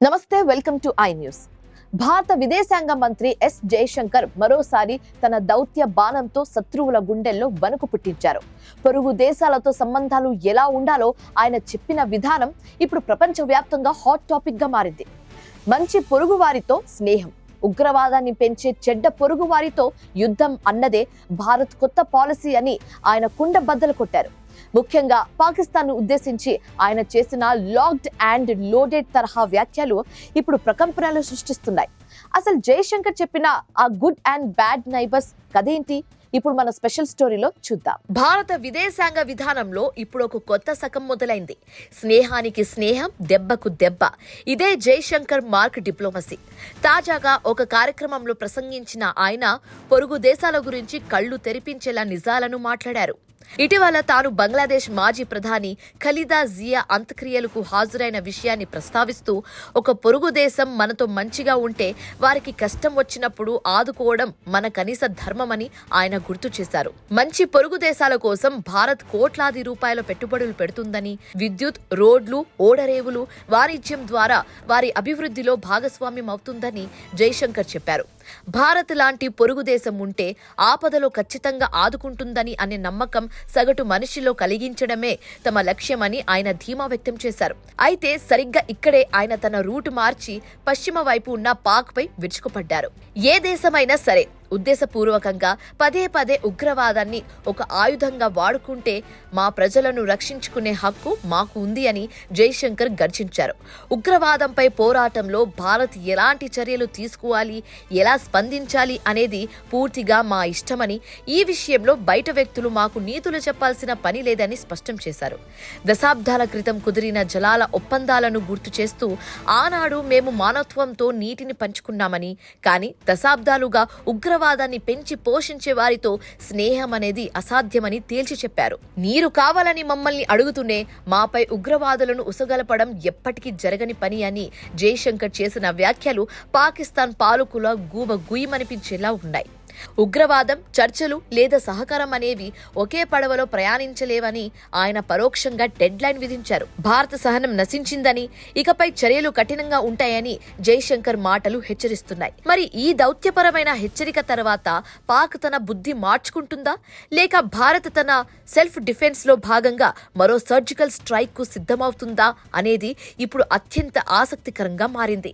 నమస్తే, welcome to I news. భారత విదేశాంగ మంత్రి ఎస్ జయశంకర్ మరోసారి తన దౌత్య బాణంతో శత్రువుల గుండెల్లో వణుకు పుట్టించారు. పొరుగు దేశాలతో సంబంధాలు ఎలా ఉండాలో ఆయన చెప్పిన విధానం ఇప్పుడు ప్రపంచవ్యాప్తంగా హాట్ టాపిక్ గా మారింది. మంచి పొరుగు వారితో స్నేహం, ఉగ్రవాదాన్ని పెంచే చెడ్డ పొరుగు వారితో యుద్ధం అన్నదే భారత్ కొత్త పాలసీ అని ఆయన కుండబద్దలు కొట్టారు. ముఖ్యంగా పాకిస్తాన్ ఉద్దేశించి ఆయన చేసిన లాక్డ్ అండ్ లోడెడ్ తరహా వ్యాఖ్యలు ఇప్పుడు ప్రకంపనలు సృష్టిస్తున్నాయి. అసలు జయశంకర్ చెప్పిన ఆ గుడ్ అండ్ బ్యాడ్ నైబర్స్ కథేంటి? ఇప్పుడు మన స్పెషల్ స్టోరీలో చూద్దాం. భారత విదేశాంగ విధానంలో ఇప్పుడు ఒక కొత్త శకం మొదలైంది. స్నేహానికి స్నేహం, దెబ్బకు దెబ్బ. ఇదే జయశంకర్ మార్క్ డిప్లొమసీ. తాజాగా ఒక కార్యక్రమంలో ప్రసంగించిన ఆయన పొరుగు దేశాల గురించి కళ్ళు తెరిపించేలా నిజాలను మాట్లాడారు. ఇటీవల తాను బంగ్లాదేశ్ మాజీ ప్రధాని ఖలీదా జియా అంత్యక్రియలకు హాజరైన విషయాన్ని ప్రస్తావిస్తూ, ఒక పొరుగు దేశం మనతో మంచిగా ఉంటే వారికి కష్టం వచ్చినప్పుడు ఆదుకోవడం మన కనీస ధర్మమని ఆయన గుర్తు చేశారు. మంచి పొరుగు దేశాల కోసం భారత్ కోట్లాది రూపాయల పెట్టుబడులు పెడుతుందని, విద్యుత్, రోడ్లు, ఓడరేవులు, వాణిజ్యం ద్వారా వారి అభివృద్ధిలో భాగస్వామ్యం అవుతుందని జయశంకర్ చెప్పారు. భారత్ లాంటి పొరుగు దేశం ఉంటే ఆపదలో ఖచ్చితంగా ఆదుకుంటుందని అనే నమ్మకం సగటు మనిషిలో కలిగించడమే తమ లక్ష్యమని ఆయన ధీమా వ్యక్తం చేశారు. అయితే సరిగ్గా ఇక్కడే ఆయన తన రూటు మార్చి పశ్చిమ వైపు ఉన్న పాక్ పై విరుచుకుపడ్డారు. ఏ దేశమైనా సరే ఉద్దేశపూర్వకంగా పదే పదే ఉగ్రవాదాన్ని ఒక ఆయుధంగా వాడుకుంటే మా ప్రజలను రక్షించుకునే హక్కు మాకు ఉంది అని జయశంకర్ గర్జించారు. ఉగ్రవాదంపై పోరాటంలో భారత్ ఎలాంటి చర్యలు తీసుకోవాలి, ఎలా స్పందించాలి అనేది పూర్తిగా మా ఇష్టమని, ఈ విషయంలో బయట వ్యక్తులు మాకు నీతులు చెప్పాల్సిన పని లేదని స్పష్టం చేశారు. దశాబ్దాల క్రితం కుదిరిన జలాల ఒప్పందాలను గుర్తు చేస్తూ, ఆనాడు మేము మానవత్వంతో నీటిని పంచుకున్నామని, కానీ దశాబ్దాలుగా ఉగ్రవాదాన్ని పెంచి పోషించే వారితో స్నేహం అనేది అసాధ్యమని తేల్చి చెప్పారు. నీరు కావాలని మమ్మల్ని అడుగుతూనే మాపై ఉగ్రవాదులను ఉసగలపడం ఎప్పటికీ జరగని పని అని జయశంకర్ చేసిన వ్యాఖ్యలు పాకిస్తాన్ పాలకుల గూబ గుయ్యమనిపించేలా ఉన్నాయి. ఉగ్రవాదం, చర్చలు లేదా సహకారం అనేవి ఒకే పడవలో ప్రయాణించలేవని ఆయన పరోక్షంగా డెడ్ లైన్ విధించారు. భారత సహనం నశించిందని, ఇకపై చర్యలు కఠినంగా ఉంటాయని జయశంకర్ మాటలు హెచ్చరిస్తున్నాయి. మరి ఈ దౌత్యపరమైన హెచ్చరిక తర్వాత పాక్ తన బుద్ధి మార్చుకుంటుందా, లేక భారత్ తన సెల్ఫ్ డిఫెన్స్ లో భాగంగా మరో సర్జికల్ స్ట్రైక్ కు సిద్ధమవుతుందా అనేది ఇప్పుడు అత్యంత ఆసక్తికరంగా మారింది.